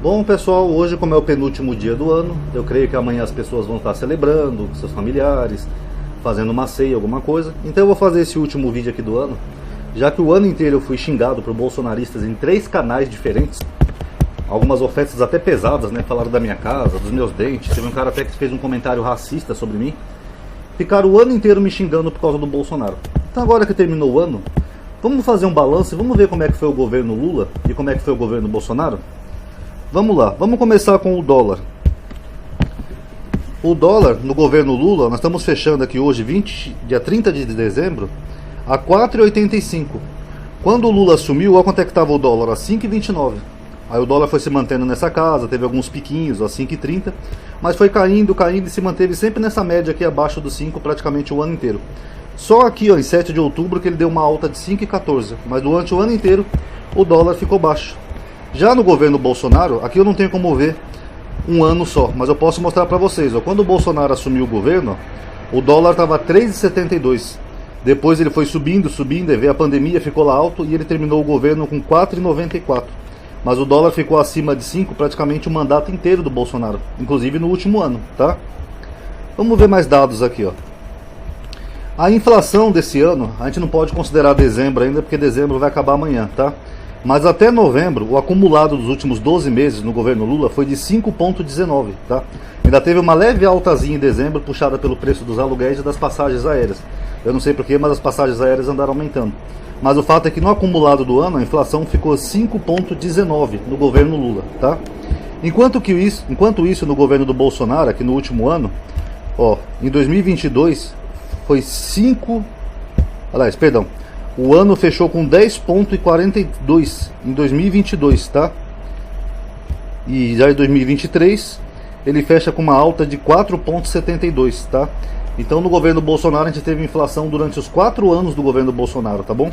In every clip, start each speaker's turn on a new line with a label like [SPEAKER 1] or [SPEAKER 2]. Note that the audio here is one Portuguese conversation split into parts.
[SPEAKER 1] Bom, pessoal, hoje, como é o penúltimo dia do ano, eu creio que amanhã as pessoas vão estar celebrando com seus familiares, fazendo uma ceia, alguma coisa. Então eu vou fazer esse último vídeo aqui do ano, já que o ano inteiro eu fui xingado por bolsonaristas em 3 canais diferentes. Algumas ofensas até pesadas, né? Falaram da minha casa, dos meus dentes. Teve um cara até que fez um comentário racista sobre mim. Ficaram o ano inteiro me xingando por causa do Bolsonaro. Então agora que terminou o ano, vamos fazer um balanço e vamos ver como é que foi o governo Lula e como é que foi o governo Bolsonaro? Vamos lá, vamos começar com o dólar. O dólar no governo Lula, nós estamos fechando aqui hoje, dia 30 de dezembro, a R$ 4,85. Quando o Lula assumiu, olha quanto é que estava o dólar, a 5,29. Aí o dólar foi se mantendo nessa casa, teve alguns piquinhos, a 5,30, mas foi caindo e se manteve sempre nessa média aqui abaixo dos 5 praticamente o ano inteiro. Só aqui, ó, em 7 de outubro que ele deu uma alta de 5,14, mas durante o ano inteiro o dólar ficou baixo. Já no governo Bolsonaro, aqui eu não tenho como ver um ano só, mas eu posso mostrar para vocês. Ó, quando o Bolsonaro assumiu o governo, o dólar estava 3,72. Depois ele foi subindo, e veio a pandemia, ficou lá alto e ele terminou o governo com 4,94. Mas o dólar ficou acima de 5 praticamente o mandato inteiro do Bolsonaro, inclusive no último ano, tá? Vamos ver mais dados aqui, ó. A inflação desse ano, a gente não pode considerar dezembro ainda, porque dezembro vai acabar amanhã, tá? Mas até novembro, o acumulado dos últimos 12 meses no governo Lula foi de 5,19, tá? Ainda teve uma leve altazinha em dezembro, puxada pelo preço dos aluguéis e das passagens aéreas. Eu não sei porquê, mas as passagens aéreas andaram aumentando. Mas o fato é que no acumulado do ano, a inflação ficou 5,19 no governo Lula, tá? Enquanto isso, no governo do Bolsonaro, aqui no último ano, ó, em 2022, foi 5... Aliás, perdão. O ano fechou com 10,42 em 2022, tá? E já em 2023 ele fecha com uma alta de 4,72, tá? Então no governo Bolsonaro a gente teve inflação durante os 4 anos do governo Bolsonaro, tá bom?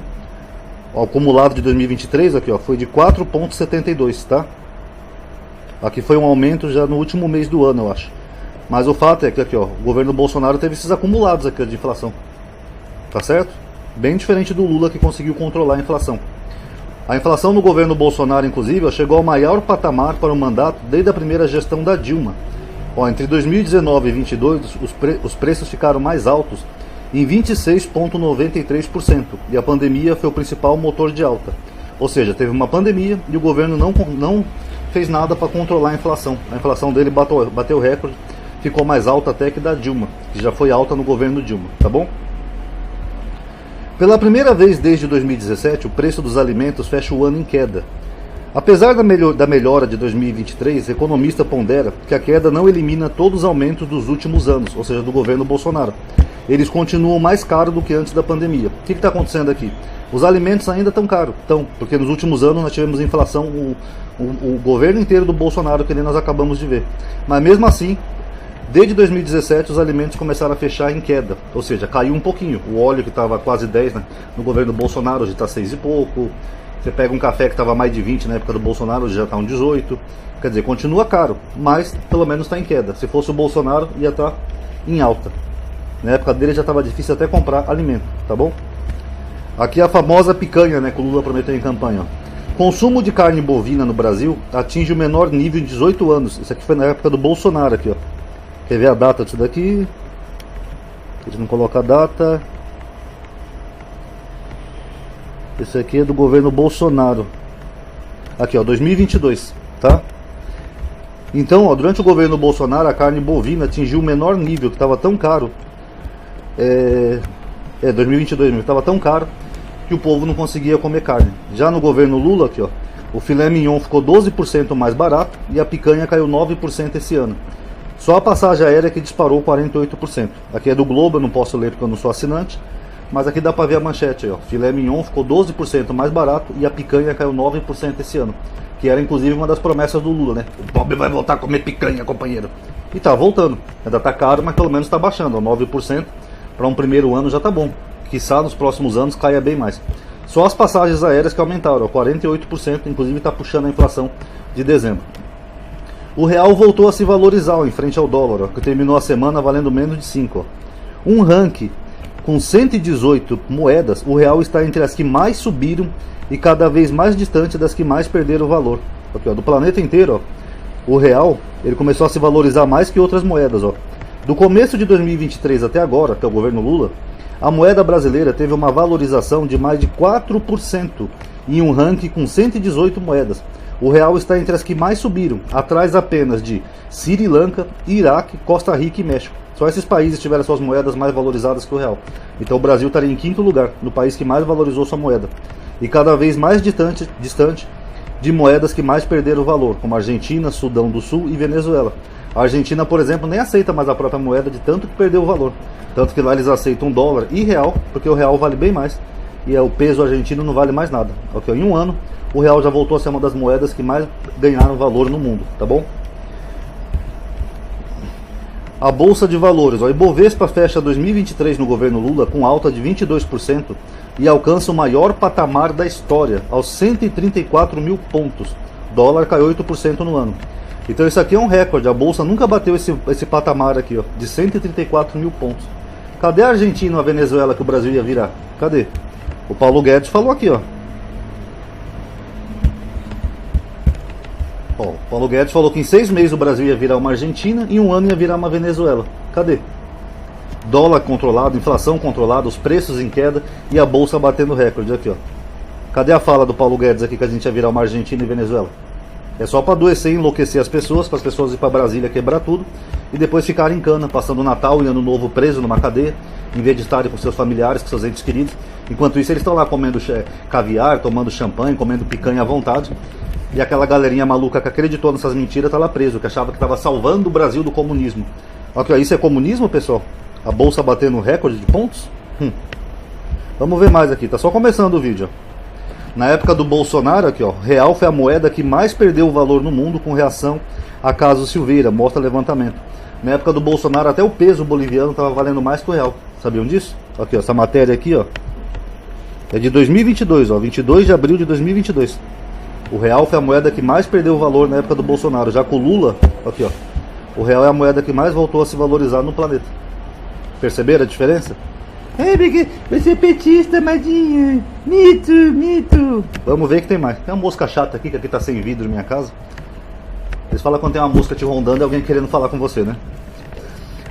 [SPEAKER 1] O acumulado de 2023 aqui, ó, foi de 4,72, tá? Aqui foi um aumento já no último mês do ano, eu acho. Mas o fato é que aqui, ó, o governo Bolsonaro teve esses acumulados aqui de inflação. Tá certo? Bem diferente do Lula, que conseguiu controlar a inflação. A inflação no governo Bolsonaro, inclusive, chegou ao maior patamar para o mandato desde a primeira gestão da Dilma. Ó, entre 2019 e 2022, os preços ficaram mais altos em 26,93%. E a pandemia foi o principal motor de alta. Ou seja, teve uma pandemia e o governo não fez nada para controlar a inflação. A inflação dele bateu recorde, ficou mais alta até que da Dilma, que já foi alta no governo Dilma, tá bom? Pela primeira vez desde 2017, o preço dos alimentos fecha o ano em queda. Apesar da melhora de 2023, economista pondera que a queda não elimina todos os aumentos dos últimos anos, ou seja, do governo Bolsonaro. Eles continuam mais caros do que antes da pandemia. O que está acontecendo aqui? Os alimentos ainda estão caros, porque nos últimos anos nós tivemos inflação, o governo inteiro do Bolsonaro, que nem nós acabamos de ver. Mas mesmo assim, desde 2017 os alimentos começaram a fechar em queda, ou seja, caiu um pouquinho. O óleo que estava quase 10, né, no governo Bolsonaro, hoje está 6 e pouco. Você pega um café que estava mais de 20 na época do Bolsonaro, hoje já está um 18. Quer dizer, continua caro, mas pelo menos está em queda. Se fosse o Bolsonaro, ia estar em alta. Na época dele já estava difícil até comprar alimento, tá bom? Aqui a famosa picanha, né, que o Lula prometeu em campanha, ó. Consumo de carne bovina no Brasil atinge o menor nível em 18 anos. Isso aqui foi na época do Bolsonaro aqui, ó. Quer ver a data disso daqui? A gente não coloca a data. Esse aqui é do governo Bolsonaro. Aqui, ó, 2022, tá? Então, ó, durante o governo Bolsonaro, a carne bovina atingiu o menor nível, que estava tão caro. 2022 mesmo, estava tão caro que o povo não conseguia comer carne. Já no governo Lula, aqui, ó, o filé mignon ficou 12% mais barato e a picanha caiu 9% esse ano. Só a passagem aérea que disparou 48%. Aqui é do Globo, eu não posso ler porque eu não sou assinante. Mas aqui dá pra ver a manchete aí, ó. Filé mignon ficou 12% mais barato e a picanha caiu 9% esse ano. Que era inclusive uma das promessas do Lula, né? O pobre vai voltar a comer picanha, companheiro. E tá voltando. Ainda tá caro, mas pelo menos tá baixando, ó. 9% para um primeiro ano já tá bom. Quiçá nos próximos anos caia bem mais. Só as passagens aéreas que aumentaram, ó, 48%, inclusive tá puxando a inflação de dezembro. O real voltou a se valorizar, ó, em frente ao dólar, ó, que terminou a semana valendo menos de 5. Ó. Um ranking com 118 moedas, o real está entre as que mais subiram e cada vez mais distante das que mais perderam valor. Aqui, ó, do planeta inteiro, ó, o real ele começou a se valorizar mais que outras moedas. Ó. Do começo de 2023 até agora, que é o governo Lula, a moeda brasileira teve uma valorização de mais de 4% em um ranking com 118 moedas. O real está entre as que mais subiram, atrás apenas de Sri Lanka, Iraque, Costa Rica e México. Só esses países tiveram suas moedas mais valorizadas que o real. Então o Brasil estaria em quinto lugar, no país que mais valorizou sua moeda. E cada vez mais distante de moedas que mais perderam valor, como Argentina, Sudão do Sul e Venezuela. A Argentina, por exemplo, nem aceita mais a própria moeda de tanto que perdeu o valor. Tanto que lá eles aceitam dólar e real, porque o real vale bem mais. E o peso argentino não vale mais nada. Okay? Em um ano, o real já voltou a ser uma das moedas que mais ganharam valor no mundo, tá bom? A Bolsa de Valores, o Ibovespa fecha 2023 no governo Lula com alta de 22% e alcança o maior patamar da história, aos 134 mil pontos. O dólar caiu 8% no ano. Então isso aqui é um recorde, a Bolsa nunca bateu esse patamar aqui, ó, de 134 mil pontos. Cadê a Argentina ou a Venezuela que o Brasil ia virar? Cadê? O Paulo Guedes falou aqui, ó. Ó, o Paulo Guedes falou que em 6 meses o Brasil ia virar uma Argentina e em um ano ia virar uma Venezuela. Cadê? Dólar controlado, inflação controlada, os preços em queda e a Bolsa batendo recorde aqui, ó. Cadê a fala do Paulo Guedes aqui que a gente ia virar uma Argentina e Venezuela? É só para adoecer e enlouquecer as pessoas, para as pessoas ir para Brasília quebrar tudo e depois ficarem em cana, passando o Natal e Ano Novo preso numa cadeia, em vez de estarem com seus familiares, com seus entes queridos. Enquanto isso eles estão lá comendo caviar, tomando champanhe, comendo picanha à vontade. E aquela galerinha maluca que acreditou nessas mentiras está lá preso, que achava que estava salvando o Brasil do comunismo. Ok, isso é comunismo, pessoal? A Bolsa batendo recorde de pontos? Vamos ver mais aqui, tá só começando o vídeo. Na época do Bolsonaro, aqui ó, real foi a moeda que mais perdeu o valor no mundo com reação a caso Silveira, mostra levantamento. Na época do Bolsonaro até o peso boliviano estava valendo mais que o real. Sabiam disso? Aqui ó, essa matéria aqui ó, é de 2022, ó, 22 de abril de 2022. O real foi a moeda que mais perdeu o valor na época do Bolsonaro, já com o Lula, aqui ó, o real é a moeda que mais voltou a se valorizar no planeta. Perceberam a diferença? É, porque você é petista, Madinho. Mito, mito. Vamos ver que tem mais. Tem uma mosca chata aqui, que aqui tá sem vidro na minha casa. Eles falam quando tem uma mosca te rondando e alguém querendo falar com você, né?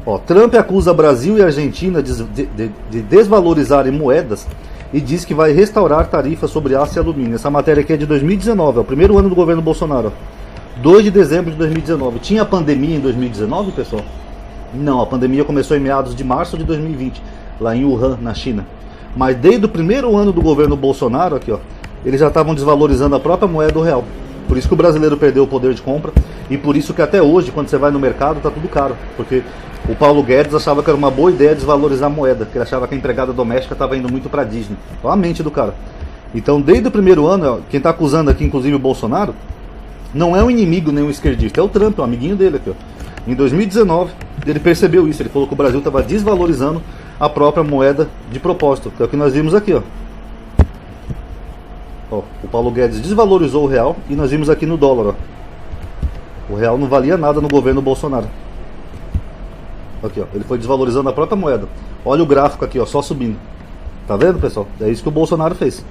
[SPEAKER 1] Ó, Trump acusa Brasil e Argentina de desvalorizarem moedas e diz que vai restaurar tarifas sobre aço e alumínio. Essa matéria aqui é de 2019, é o primeiro ano do governo Bolsonaro. 2 de dezembro de 2019. Tinha pandemia em 2019, pessoal? Não, a pandemia começou em meados de março de 2020, lá em Wuhan, na China. Mas desde o primeiro ano do governo Bolsonaro, aqui ó, eles já estavam desvalorizando a própria moeda do real. Por isso que o brasileiro perdeu o poder de compra e por isso que até hoje, quando você vai no mercado, tá tudo caro. Porque o Paulo Guedes achava que era uma boa ideia desvalorizar a moeda, porque ele achava que a empregada doméstica estava indo muito para Disney. Olha a mente do cara. Então, desde o primeiro ano, ó, quem está acusando aqui, inclusive o Bolsonaro, não é um inimigo nem um esquerdista, é o Trump, um amiguinho dele aqui, ó. Em 2019, ele percebeu isso, ele falou que o Brasil estava desvalorizando a própria moeda de propósito, que é o que nós vimos aqui, ó. Ó, o Paulo Guedes desvalorizou o real e nós vimos aqui no dólar, ó. O real não valia nada no governo Bolsonaro. Aqui, ó, ele foi desvalorizando a própria moeda. Olha o gráfico aqui, ó, só subindo. Tá vendo, pessoal? É isso que o Bolsonaro fez.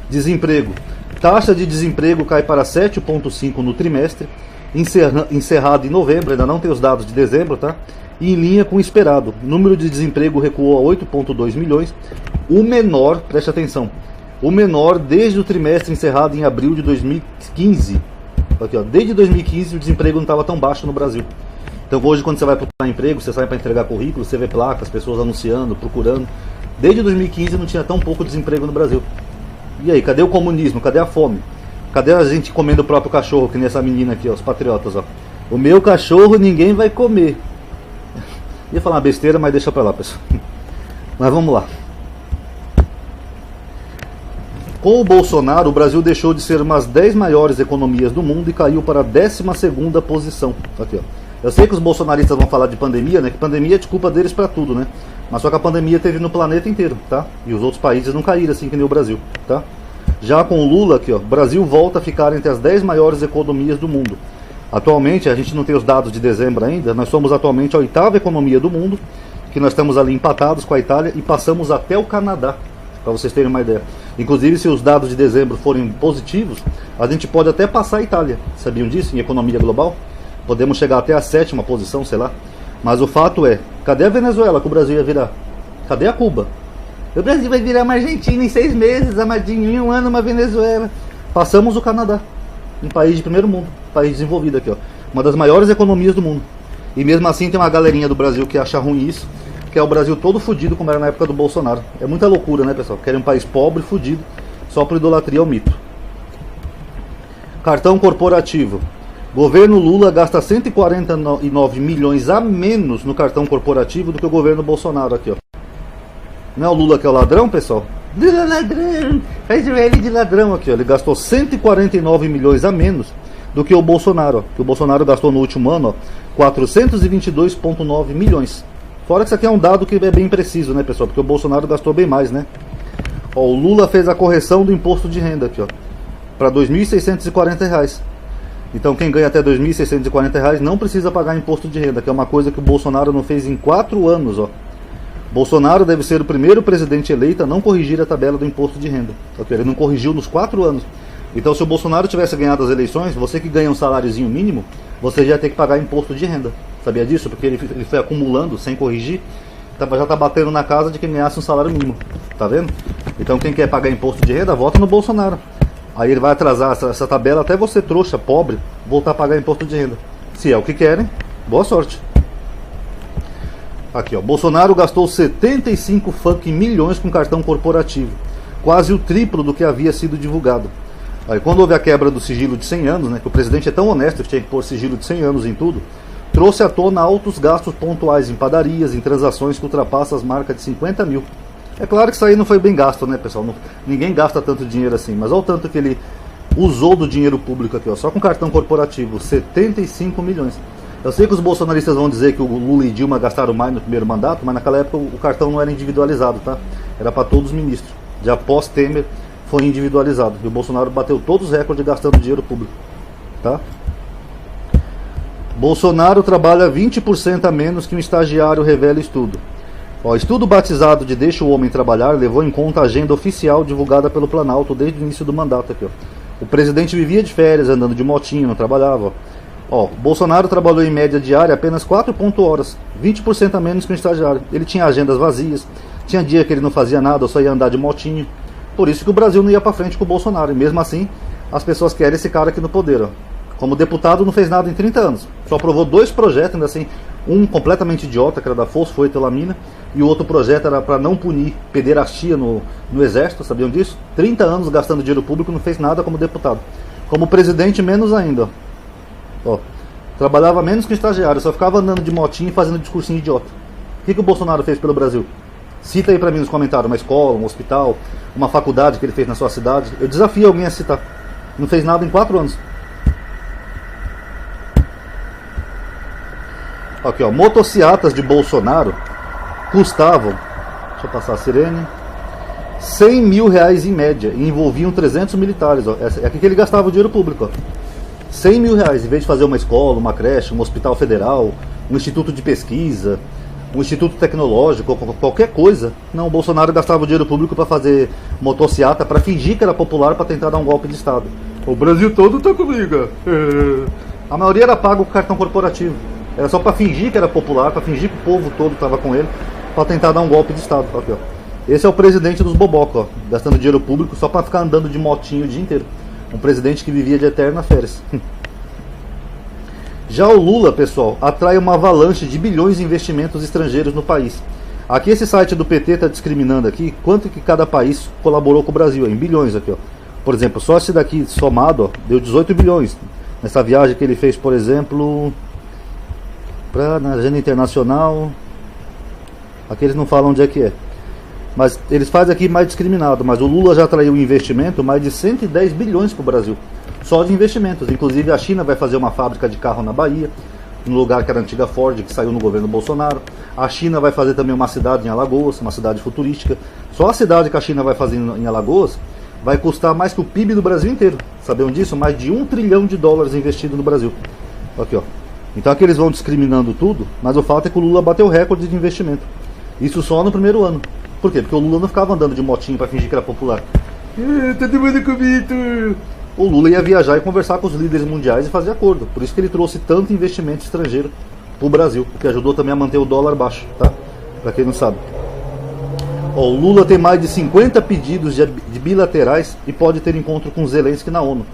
[SPEAKER 1] Desemprego. Taxa de desemprego cai para 7,5 no trimestre, encerrado em novembro, ainda não tem os dados de dezembro, tá? E em linha com o esperado. O número de desemprego recuou a 8,2 milhões, o menor, preste atenção, o menor desde o trimestre encerrado em abril de 2015. Aqui, ó, desde 2015 o desemprego não estava tão baixo no Brasil. Então hoje, quando você vai procurar emprego, você sai para entregar currículo, você vê placas, pessoas anunciando, procurando. Desde 2015 não tinha tão pouco desemprego no Brasil. E aí, cadê o comunismo? Cadê a fome? Cadê a gente comendo o próprio cachorro, que nem essa menina aqui, ó, os patriotas, ó. O meu cachorro ninguém vai comer. Ia falar uma besteira, mas deixa pra lá, pessoal. Mas vamos lá. Com o Bolsonaro, o Brasil deixou de ser uma das 10 maiores economias do mundo e caiu para a 12ª posição. Aqui, ó. Eu sei que os bolsonaristas vão falar de pandemia, né? Que pandemia é desculpa deles para tudo, né? Mas só que a pandemia teve no planeta inteiro, tá? E os outros países não caíram assim que nem o Brasil, tá? Já com o Lula aqui, ó, o Brasil volta a ficar entre as 10 maiores economias do mundo. Atualmente, a gente não tem os dados de dezembro ainda, nós somos atualmente a 8ª economia do mundo, que nós estamos ali empatados com a Itália e passamos até o Canadá, para vocês terem uma ideia. Inclusive, se os dados de dezembro forem positivos, a gente pode até passar a Itália. Sabiam disso? Em economia global? Podemos chegar até a 7ª posição, sei lá. Mas o fato é, cadê a Venezuela que o Brasil ia virar? Cadê a Cuba? O Brasil vai virar uma Argentina em 6 meses, amadinho, em 1 ano uma Venezuela. Passamos o Canadá, um país de primeiro mundo, país desenvolvido aqui, ó. Uma das maiores economias do mundo. E mesmo assim tem uma galerinha do Brasil que acha ruim isso, que é o Brasil todo fudido como era na época do Bolsonaro. É muita loucura, né, pessoal? Querem um país pobre, fudido, só por idolatria ao mito. Cartão corporativo. Governo Lula gasta 149 milhões a menos no cartão corporativo do que o governo Bolsonaro aqui, ó. Não é o Lula que é o ladrão, pessoal? Lula ladrão! Faz o L de ladrão aqui, ó. Ele gastou 149 milhões a menos do que o Bolsonaro, ó. Que o Bolsonaro gastou no último ano, ó, 422,9 milhões. Fora que isso aqui é um dado que é bem preciso, né, pessoal? Porque o Bolsonaro gastou bem mais, né? Ó, o Lula fez a correção do imposto de renda aqui, ó, para R$ 2.640. Então quem ganha até R$ 2.640 não precisa pagar imposto de renda, que é uma coisa que o Bolsonaro não fez em 4 anos, ó. Bolsonaro deve ser o primeiro presidente eleito a não corrigir a tabela do imposto de renda. Okay? Ele não corrigiu nos 4 anos. Então se o Bolsonaro tivesse ganhado as eleições, você que ganha um saláriozinho mínimo, você já ia ter que pagar imposto de renda. Sabia disso? Porque ele foi acumulando sem corrigir, já está batendo na casa de quem ganhasse um salário mínimo. Tá vendo? Então quem quer pagar imposto de renda, vota no Bolsonaro. Aí ele vai atrasar essa tabela até você, trouxa, pobre, voltar a pagar imposto de renda. Se é o que querem, boa sorte. Aqui, ó, Bolsonaro gastou 75 fucking milhões com cartão corporativo. Quase o triplo do que havia sido divulgado. Aí quando houve a quebra do sigilo de 100 anos, né, que o presidente é tão honesto que tinha que pôr sigilo de 100 anos em tudo, trouxe à tona altos gastos pontuais em padarias, em transações que ultrapassam as marcas de 50 mil. É claro que isso aí não foi bem gasto, né, pessoal? Ninguém gasta tanto dinheiro assim, mas olha o tanto que ele usou do dinheiro público aqui, ó, só com cartão corporativo, 75 milhões. Eu sei que os bolsonaristas vão dizer que o Lula e Dilma gastaram mais no primeiro mandato, mas naquela época o cartão não era individualizado, tá? Era para todos os ministros. Já após Temer foi individualizado. E o Bolsonaro bateu todos os recordes gastando dinheiro público, tá? Bolsonaro trabalha 20% a menos que um estagiário, revela estudo. Ó, estudo batizado de Deixa o Homem Trabalhar levou em conta a agenda oficial divulgada pelo Planalto desde o início do mandato aqui, ó. O presidente vivia de férias, andando de motinho, não trabalhava, ó. Bolsonaro trabalhou em média diária apenas 4 horas, 20% a menos que um estagiário. Ele tinha agendas vazias, tinha dia que ele não fazia nada, só ia andar de motinho. Por isso que o Brasil não ia pra frente com o Bolsonaro. E mesmo assim, as pessoas querem esse cara aqui no poder, ó. Como deputado não fez nada em 30 anos. Só aprovou 2 projetos, ainda assim, um completamente idiota, que era da fosfoetilamina, e o outro projeto era para não punir pederastia no exército, sabiam disso? 30 anos gastando dinheiro público, não fez nada como deputado. Como presidente, menos ainda, ó. Trabalhava menos que estagiário, só ficava andando de motinho e fazendo discursinho idiota. O que o Bolsonaro fez pelo Brasil? Cita aí pra mim nos comentários, uma escola, um hospital, uma faculdade que ele fez na sua cidade. Eu desafio alguém a citar. Não fez nada em 4 anos. Aqui, ó, motocicletas de Bolsonaro custavam, deixa eu passar a sirene, 100 mil reais em média, e envolviam 300 militares, ó. É aqui que ele gastava o dinheiro público, ó. 100 mil reais, em vez de fazer uma escola, uma creche, um hospital federal, um instituto de pesquisa, um instituto tecnológico, qualquer coisa. Não, o Bolsonaro gastava o dinheiro público para fazer motocicleta, para fingir que era popular, para tentar dar um golpe de Estado. O Brasil todo tá comigo. A maioria era pago com cartão corporativo. Era só para fingir que era popular, para fingir que o povo todo estava com ele, para tentar dar um golpe de Estado. Aqui, ó. Esse é o presidente dos bobocos, ó, gastando dinheiro público só para ficar andando de motinho o dia inteiro. Um presidente que vivia de eterna férias. Já o Lula, pessoal, atrai uma avalanche de bilhões de investimentos estrangeiros no país. Aqui esse site do PT está discriminando aqui quanto que cada país colaborou com o Brasil, ó, em bilhões aqui, ó. Por exemplo, só esse daqui somado, ó, deu 18 bilhões. Nessa viagem que ele fez, por exemplo, na agenda internacional. Aqui eles não falam onde é que é. Mas eles fazem aqui mais discriminado. Mas o Lula já atraiu investimento, mais de 110 bilhões para o Brasil. Só de investimentos. Inclusive a China vai fazer uma fábrica de carro na Bahia, no lugar que era a antiga Ford, que saiu no governo Bolsonaro. A China vai fazer também uma cidade em Alagoas, uma cidade futurística. Só a cidade que a China vai fazer em Alagoas vai custar mais que o PIB do Brasil inteiro. Sabiam disso? Mais de $1 trilhão investido no Brasil. Aqui, ó. Então aqui eles vão discriminando tudo, mas o fato é que o Lula bateu recorde de investimento. Isso só no primeiro ano. Por quê? Porque o Lula não ficava andando de motinho para fingir que era popular. Todo mundo comigo. O Lula ia viajar e conversar com os líderes mundiais e fazer acordo. Por isso que ele trouxe tanto investimento estrangeiro pro Brasil, o que ajudou também a manter o dólar baixo, tá? Pra quem não sabe. Ó, o Lula tem mais de 50 pedidos de bilaterais e pode ter encontro com Zelensky na ONU.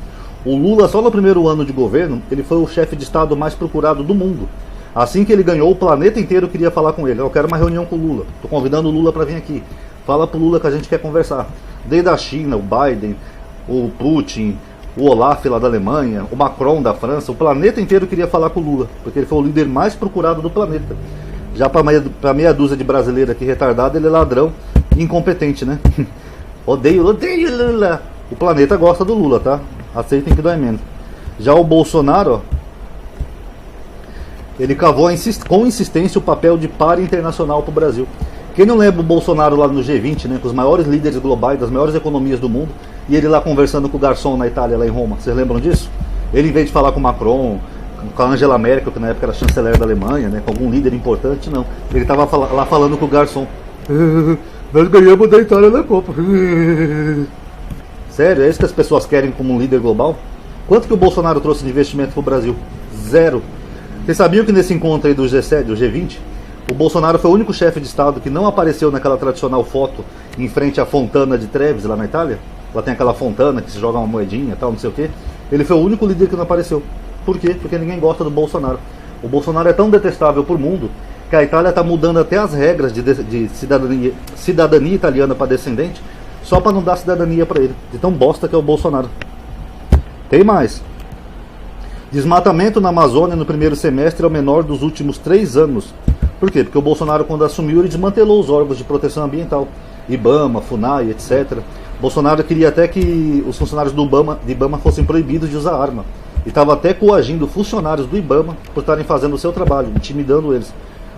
[SPEAKER 1] O Lula, só no primeiro ano de governo, ele foi o chefe de Estado mais procurado do mundo. Assim que ele ganhou, o planeta inteiro queria falar com ele. Eu quero uma reunião com o Lula. Tô convidando o Lula para vir aqui. Fala pro Lula que a gente quer conversar. Desde a China, o Biden, o Putin, o Olaf lá da Alemanha, o Macron da França, o planeta inteiro queria falar com o Lula, porque ele foi o líder mais procurado do planeta. Já para meia dúzia de brasileiro aqui retardado, ele é ladrão e incompetente, né? Odeio Lula. O planeta gosta do Lula, tá? Aceitem que dói menos. Já o Bolsonaro, ó, ele cavou com insistência o papel de par internacional para o Brasil. Quem não lembra o Bolsonaro lá no G20, né, com os maiores líderes globais, das maiores economias do mundo, e ele lá conversando com o garçom na Itália, lá em Roma? Vocês lembram disso? Ele, em vez de falar com o Macron, com a Angela Merkel, que na época era chanceler da Alemanha, né, com algum líder importante, não. Ele estava lá falando com o garçom. Nós ganhamos da Itália na Copa. Sério, é isso que as pessoas querem como um líder global? Quanto que o Bolsonaro trouxe de investimento para o Brasil? Zero. Vocês sabiam que nesse encontro aí do G7, do G20, o Bolsonaro foi o único chefe de Estado que não apareceu naquela tradicional foto em frente à Fontana de Trevi, lá na Itália? Lá tem aquela fontana que se joga uma moedinha e tal, não sei o quê. Ele foi o único líder que não apareceu. Por quê? Porque ninguém gosta do Bolsonaro. O Bolsonaro é tão detestável por mundo que a Itália está mudando até as regras de cidadania italiana para descendente, só para não dar cidadania para ele. De tão bosta que é o Bolsonaro. Tem mais. Desmatamento na Amazônia no primeiro semestre é o menor dos últimos 3 anos. Por quê? Porque o Bolsonaro, quando assumiu, ele desmantelou os órgãos de proteção ambiental. IBAMA, FUNAI, etc. Bolsonaro queria até que os funcionários do IBAMA fossem proibidos de usar arma. E estava até coagindo funcionários do IBAMA por estarem fazendo o seu trabalho, intimidando eles.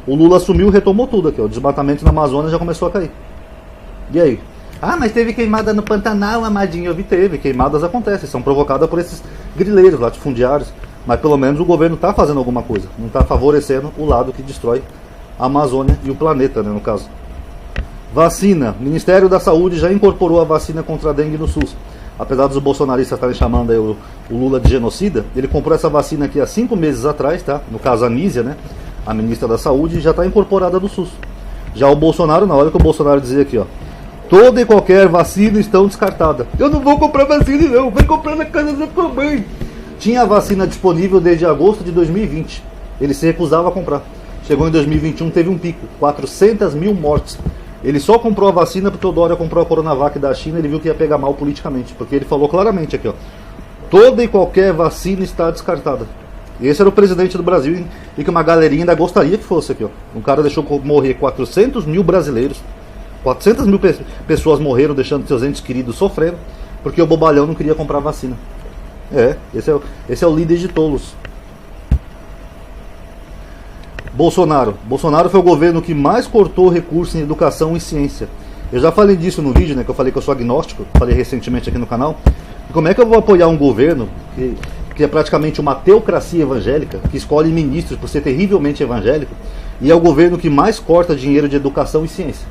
[SPEAKER 1] O Lula assumiu e retomou tudo aqui. O desmatamento na Amazônia já começou a cair. E aí? Ah, mas teve queimada no Pantanal, amadinho. Eu vi, teve. Queimadas acontecem, são provocadas por esses grileiros, latifundiários. Mas pelo menos o governo está fazendo alguma coisa. Não está favorecendo o lado que destrói a Amazônia e o planeta, né, no caso. Vacina. O Ministério da Saúde já incorporou a vacina contra a dengue no SUS. Apesar dos bolsonaristas estarem chamando aí o Lula de genocida, ele comprou essa vacina aqui há 5 meses atrás, tá? No caso a Anísia, né? A ministra da Saúde, já está incorporada no SUS. Já o Bolsonaro, na hora que o Bolsonaro dizia aqui, ó, toda e qualquer vacina estão descartadas. Eu não vou comprar vacina não, vou comprar na casa da tua mãe. Tinha a vacina disponível desde agosto de 2020. Ele se recusava a comprar. Chegou em 2021, teve um pico, 400 mil mortes. Ele só comprou a vacina porque o Dória comprou a Coronavac da China e ele viu que ia pegar mal politicamente. Porque ele falou claramente aqui, ó, toda e qualquer vacina está descartada. Esse era o presidente do Brasil e que uma galerinha ainda gostaria que fosse aqui, ó. Um cara deixou morrer 400 mil brasileiros. 400 mil pessoas morreram deixando seus entes queridos sofrendo porque o bobalhão não queria comprar vacina. Esse é o líder de tolos. Bolsonaro foi o governo que mais cortou recursos em educação e ciência. Eu já falei disso no vídeo, né, que eu falei que eu sou agnóstico, falei recentemente aqui no canal. E como é que eu vou apoiar um governo que é praticamente uma teocracia evangélica, que escolhe ministros por ser terrivelmente evangélico, e é o governo que mais corta dinheiro de educação e ciência?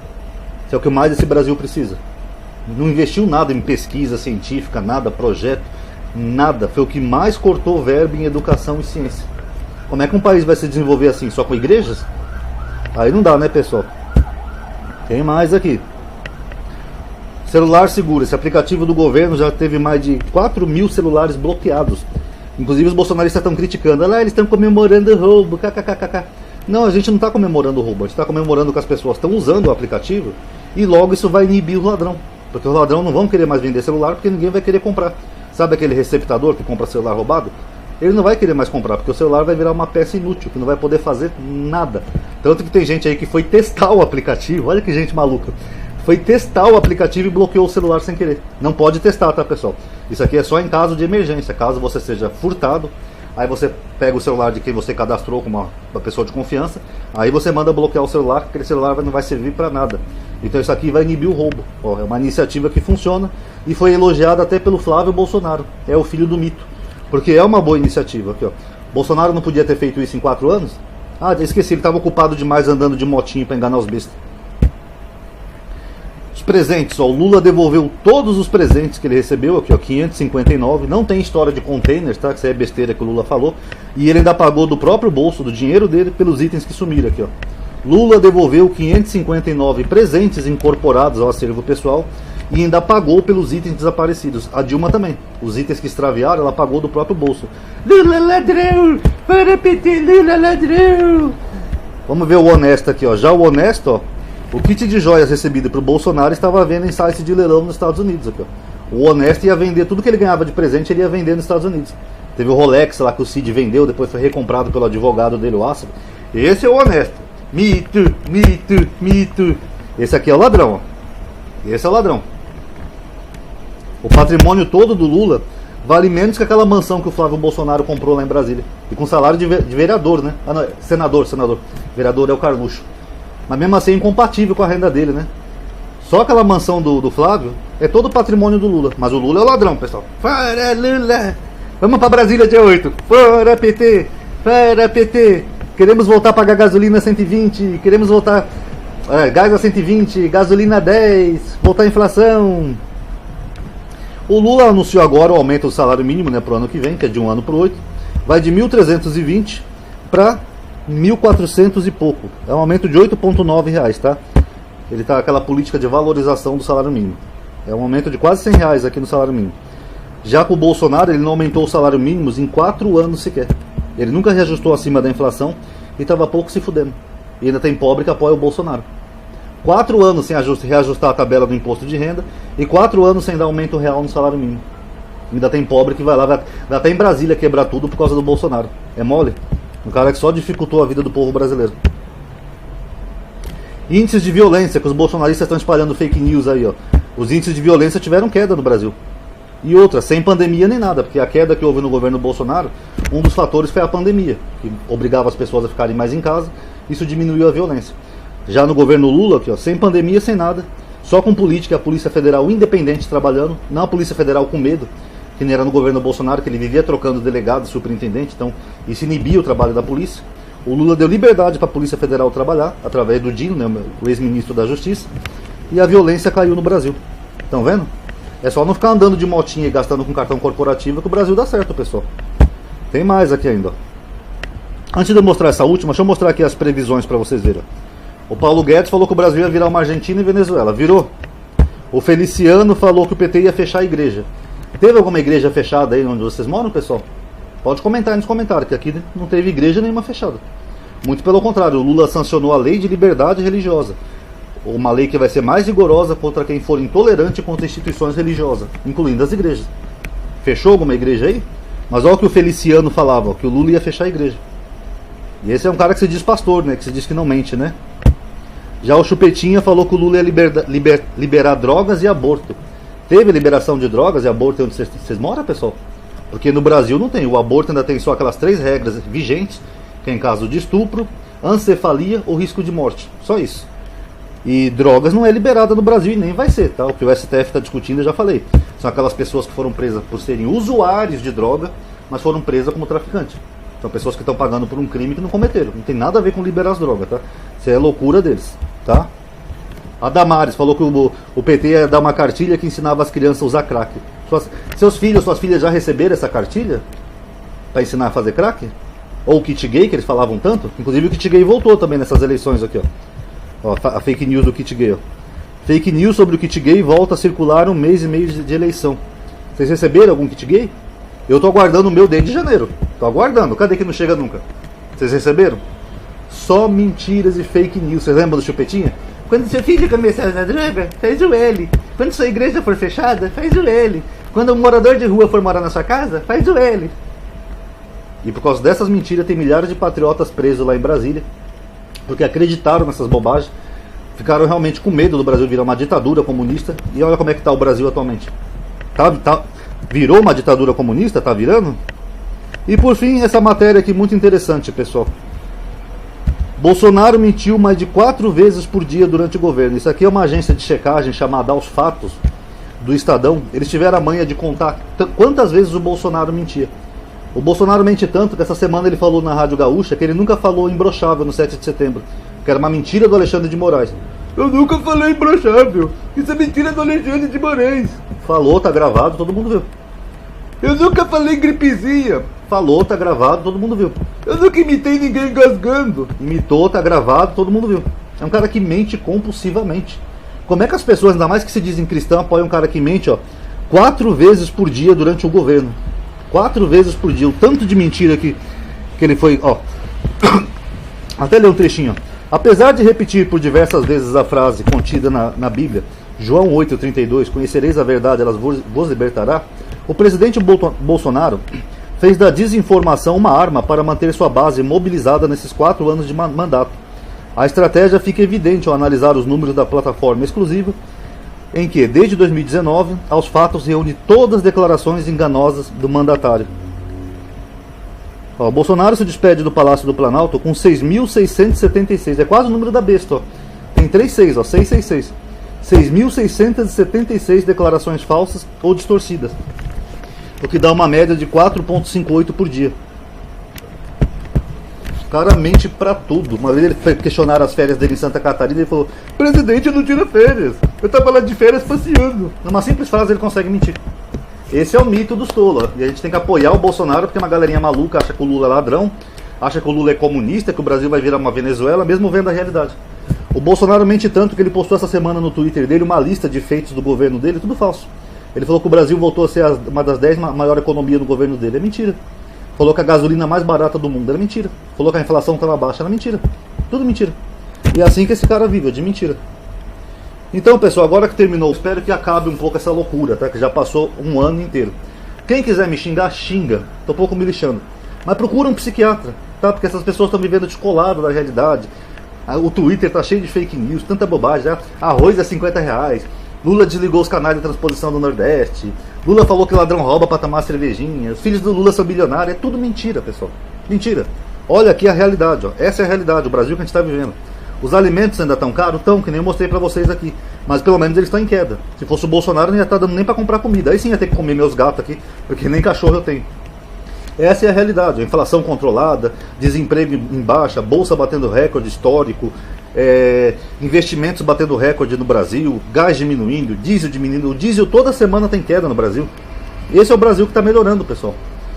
[SPEAKER 1] Isso é o que mais esse Brasil precisa. Não investiu nada em pesquisa científica, nada, projeto, nada. Foi o que mais cortou verba em educação e ciência. Como é que um país vai se desenvolver assim? Só com igrejas? Aí não dá, né, pessoal? Tem mais aqui. Celular seguro. Esse aplicativo do governo já teve mais de 4 mil celulares bloqueados. Inclusive os bolsonaristas estão criticando. Olha lá, eles estão comemorando o roubo. KKKK. Não, a gente não está comemorando o roubo. A gente está comemorando que as pessoas estão usando o aplicativo. E logo isso vai inibir o ladrão. Porque os ladrões não vão querer mais vender celular porque ninguém vai querer comprar. Sabe aquele receptador que compra celular roubado? Ele não vai querer mais comprar, porque o celular vai virar uma peça inútil, que não vai poder fazer nada. Tanto que tem gente aí que foi testar o aplicativo, olha que gente maluca. Foi testar o aplicativo e bloqueou o celular sem querer. Não pode testar, tá, pessoal? Isso aqui é só em caso de emergência, caso você seja furtado. Aí você pega o celular de quem você cadastrou com uma pessoa de confiança. Aí você manda bloquear o celular, porque aquele celular não vai servir para nada. Então isso aqui vai inibir o roubo. Ó, é uma iniciativa que funciona e foi elogiada até pelo Flávio Bolsonaro. É o filho do mito. Porque é uma boa iniciativa. Aqui, ó. Bolsonaro não podia ter feito isso em 4 anos? Ah, esqueci, ele estava ocupado demais andando de motinho para enganar os bestas. presentes, ó, o Lula devolveu todos os presentes que ele recebeu aqui, ó, 559, não tem história de containers, tá? Que isso aí é besteira que o Lula falou. E ele ainda pagou do próprio bolso, do dinheiro dele, pelos itens que sumiram aqui, ó. Lula devolveu 559 presentes incorporados ao acervo pessoal e ainda pagou pelos itens desaparecidos. A Dilma também. Os itens que extraviaram, ela pagou do próprio bolso. Lula ladrão! Para PT, Lula ladrão! Vamos ver o honesto aqui, ó. Já o honesto, ó, o kit de joias recebido pro Bolsonaro estava vendo em site de leilão nos Estados Unidos aqui, ó. O honesto ia vender tudo que ele ganhava de presente, ele ia vender nos Estados Unidos. Teve o Rolex lá que o Cid vendeu, depois foi recomprado pelo advogado dele, o Assad. Esse é o honesto. Mito, mito, mito. Esse aqui é o ladrão, ó. Esse é o ladrão. O patrimônio todo do Lula vale menos que aquela mansão que o Flávio Bolsonaro comprou lá em Brasília. E com salário de vereador, né? Ah, não, senador. Vereador é o Carluxo. Mas mesmo assim é incompatível com a renda dele, né? Só aquela mansão do Flávio é todo o patrimônio do Lula. Mas o Lula é o ladrão, pessoal. Fora Lula! Vamos pra Brasília dia 8. Fora PT! Fora PT! Queremos voltar a pagar gasolina 120. Queremos voltar... gás a 120, gasolina a 10. Voltar a inflação. O Lula anunciou agora o aumento do salário mínimo, né, para o ano que vem, que é de um ano para o 8. Vai de 1.320 para 1.400 e pouco. É um aumento de 8,9 reais, tá? Ele tá aquela política de valorização do salário mínimo. É um aumento de quase 100 reais aqui no salário mínimo. Já com o Bolsonaro, ele não aumentou o salário mínimo em 4 anos sequer. Ele nunca reajustou acima da inflação e estava pouco se fudendo. E ainda tem pobre que apoia o Bolsonaro. 4 anos sem reajustar a tabela do imposto de renda e 4 anos sem dar aumento real no salário mínimo. Ainda tem pobre que vai lá, vai até em Brasília quebrar tudo por causa do Bolsonaro. É mole? Um cara que só dificultou a vida do povo brasileiro. Índices de violência, que os bolsonaristas estão espalhando fake news aí, ó. Os índices de violência tiveram queda no Brasil. E outra, sem pandemia nem nada, porque a queda que houve no governo Bolsonaro, um dos fatores foi a pandemia, que obrigava as pessoas a ficarem mais em casa, isso diminuiu a violência. Já no governo Lula, aqui, ó, sem pandemia, sem nada, só com política, a Polícia Federal independente trabalhando, não a Polícia Federal com medo, que nem era no governo Bolsonaro, que ele vivia trocando delegado, superintendente, então isso inibia o trabalho da polícia. O Lula deu liberdade para a Polícia Federal trabalhar, através do Dino, né, o ex-ministro da Justiça, e a violência caiu no Brasil. Estão vendo? É só não ficar andando de motinha e gastando com cartão corporativo que o Brasil dá certo, pessoal. Tem mais aqui ainda, ó. Antes de eu mostrar essa última, deixa eu mostrar aqui as previsões para vocês verem. O Paulo Guedes falou que o Brasil ia virar uma Argentina e Venezuela. Virou. O Feliciano falou que o PT ia fechar a igreja. Teve alguma igreja fechada aí onde vocês moram, pessoal? Pode comentar aí nos comentários, que aqui não teve igreja nenhuma fechada. Muito pelo contrário, o Lula sancionou a lei de liberdade religiosa. Uma lei que vai ser mais rigorosa contra quem for intolerante contra instituições religiosas, incluindo as igrejas. Fechou alguma igreja aí? Mas olha o que o Feliciano falava, ó, que o Lula ia fechar a igreja. E esse é um cara que se diz pastor, né? Que se diz que não mente, né? Já o Chupetinha falou que o Lula ia liberar drogas e aborto. Teve liberação de drogas e aborto onde vocês moram, pessoal? Porque no Brasil não tem. O aborto ainda tem só aquelas 3 regras vigentes, que é em caso de estupro, ancefalia ou risco de morte. Só isso. E drogas não é liberada no Brasil e nem vai ser, tá? O que o STF está discutindo eu já falei. São aquelas pessoas que foram presas por serem usuários de droga, mas foram presas como traficantes. São pessoas que estão pagando por um crime que não cometeram. Não tem nada a ver com liberar as drogas, tá? Isso é loucura deles, tá? A Damares falou que o PT ia dar uma cartilha que ensinava as crianças a usar crack. Seus filhos, suas filhas já receberam essa cartilha? Para ensinar a fazer crack? Ou o kit gay, que eles falavam tanto? Inclusive o kit gay voltou também nessas eleições aqui, ó. A fake news do kit gay, ó. Fake news sobre o kit gay volta a circular 1 mês e meio de eleição. Vocês receberam algum kit gay? Eu tô aguardando o meu desde janeiro. Tô aguardando. Cadê que não chega nunca? Vocês receberam? Só mentiras e fake news. Vocês lembram do Chupetinha? Quando seu filho começar a usar droga, faz o L. Quando sua igreja for fechada, faz o L. Quando um morador de rua for morar na sua casa, faz o L. E por causa dessas mentiras, tem milhares de patriotas presos lá em Brasília, porque acreditaram nessas bobagens, ficaram realmente com medo do Brasil virar uma ditadura comunista. E olha como é que está o Brasil atualmente. Virou uma ditadura comunista? Tá virando? E por fim, essa matéria aqui muito interessante, pessoal. Bolsonaro mentiu mais de 4 vezes por dia durante o governo. Isso aqui é uma agência de checagem chamada Aos Fatos, do Estadão. Eles tiveram a manha de contar quantas vezes o Bolsonaro mentia. O Bolsonaro mente tanto que essa semana ele falou na Rádio Gaúcha que ele nunca falou imbrochável no 7 de setembro, que era uma mentira do Alexandre de Moraes.
[SPEAKER 2] Eu nunca falei imbrochável. Isso é mentira do Alexandre de Moraes.
[SPEAKER 1] Falou, tá gravado, todo mundo viu.
[SPEAKER 2] Eu nunca falei gripezinha.
[SPEAKER 1] Falou, tá gravado, todo mundo viu.
[SPEAKER 2] Eu nunca imitei ninguém engasgando.
[SPEAKER 1] Imitou, tá gravado, todo mundo viu. É um cara que mente compulsivamente. Como é que as pessoas, ainda mais que se dizem cristãs, apoiam um cara que mente, ó, 4 vezes por dia durante o governo? 4 vezes por dia. O tanto de mentira que ele foi, ó. Até ler um trechinho, ó. Apesar de repetir por diversas vezes a frase contida na Bíblia, João 8,32, conhecereis a verdade, ela vos libertará, o presidente Bolsonaro fez da desinformação uma arma para manter sua base mobilizada nesses 4 anos de mandato. A estratégia fica evidente ao analisar os números da plataforma exclusiva, em que, desde 2019, aos fatos reúne todas as declarações enganosas do mandatário. Ó, Bolsonaro se despede do Palácio do Planalto com 6.676, é quase o número da besta, ó. Tem 36, ó, 666. 6.676 declarações falsas ou distorcidas, o que dá uma média de 4,58 por dia. O cara mente pra tudo. Uma vez ele foi questionar as férias dele em Santa Catarina e ele falou: presidente não tira férias, eu tava lá de férias passeando. Numa simples frase ele consegue mentir. Esse é o mito dos tolos. E a gente tem que apoiar o Bolsonaro, porque uma galerinha maluca acha que o Lula é ladrão, acha que o Lula é comunista, que o Brasil vai virar uma Venezuela, mesmo vendo a realidade. O Bolsonaro mente tanto que ele postou essa semana no Twitter dele uma lista de feitos do governo dele, tudo falso. Ele falou que o Brasil voltou a ser uma das 10 maiores economias do governo dele. É mentira. Falou que a gasolina mais barata do mundo. Era mentira. Falou que a inflação estava baixa. Era mentira. Tudo mentira. E é assim que esse cara vive, é de mentira. Então, pessoal, agora que terminou, espero que acabe um pouco essa loucura, tá? Que já passou um ano inteiro. Quem quiser me xingar, xinga. Tô um pouco me lixando. Mas procura um psiquiatra, tá? Porque essas pessoas estão vivendo descolado da realidade. O Twitter tá cheio de fake news, tanta bobagem. Arroz é R$50. Lula desligou os canais de transposição do Nordeste. Lula falou que ladrão rouba pra tomar cervejinha. Os filhos do Lula são bilionários. É tudo mentira, pessoal. Mentira. Olha aqui a realidade, ó. Essa é a realidade, o Brasil que a gente está vivendo. Os alimentos ainda estão caros? Estão, que nem eu mostrei pra vocês aqui. Mas pelo menos eles estão em queda. Se fosse o Bolsonaro, não ia estar dando nem pra comprar comida. Aí sim ia ter que comer meus gatos aqui, porque nem cachorro eu tenho. Essa é a realidade. A inflação controlada, desemprego em baixa, bolsa batendo recorde histórico, investimentos batendo recorde no Brasil, gás diminuindo, diesel diminuindo. O diesel toda semana tem queda no Brasil. Esse é o Brasil que está melhorando, pessoal.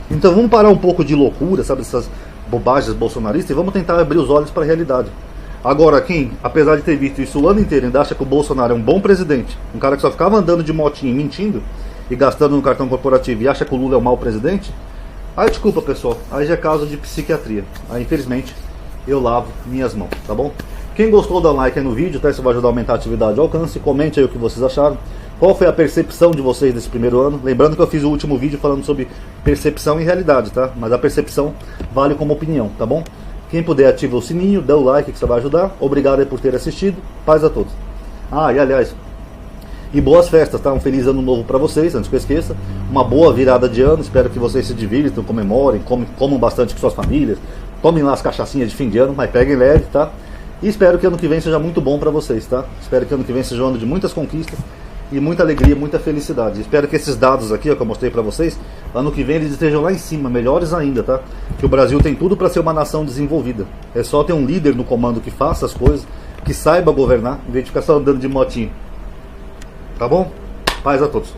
[SPEAKER 1] Então vamos parar um pouco de loucura, sabe, essas bobagens bolsonaristas, e vamos tentar abrir os olhos para a realidade. Agora, quem, apesar de ter visto isso o ano inteiro, ainda acha que o Bolsonaro é um bom presidente, um cara que só ficava andando de motinho, mentindo e gastando no cartão corporativo, e acha que o Lula é um mau presidente, aí desculpa, pessoal, aí já é caso de psiquiatria. Aí infelizmente eu lavo minhas mãos, tá bom? Quem gostou, dá um like aí no vídeo, tá? Isso vai ajudar a aumentar a atividade e alcance. Comente aí o que vocês acharam. Qual foi a percepção de vocês desse primeiro ano? Lembrando que eu fiz o último vídeo falando sobre percepção e realidade, tá? Mas a percepção vale como opinião, tá bom? Quem puder, ativa o sininho, dá o like que isso vai ajudar. Obrigado aí por ter assistido. Paz a todos. Ah, e aliás, e boas festas, tá? Um feliz ano novo pra vocês, antes que eu esqueça. Uma boa virada de ano. Espero que vocês se divirtam, comemorem, comam bastante com suas famílias. Tomem lá as cachaçinhas de fim de ano, mas peguem leve, tá? E espero que ano que vem seja muito bom pra vocês, tá? Espero que ano que vem seja um ano de muitas conquistas e muita alegria, muita felicidade. Espero que esses dados aqui, ó, que eu mostrei pra vocês, ano que vem eles estejam lá em cima, melhores ainda, tá? Que o Brasil tem tudo pra ser uma nação desenvolvida. É só ter um líder no comando que faça as coisas, que saiba governar, em vez de ficar só andando de motinho. Tá bom? Paz a todos.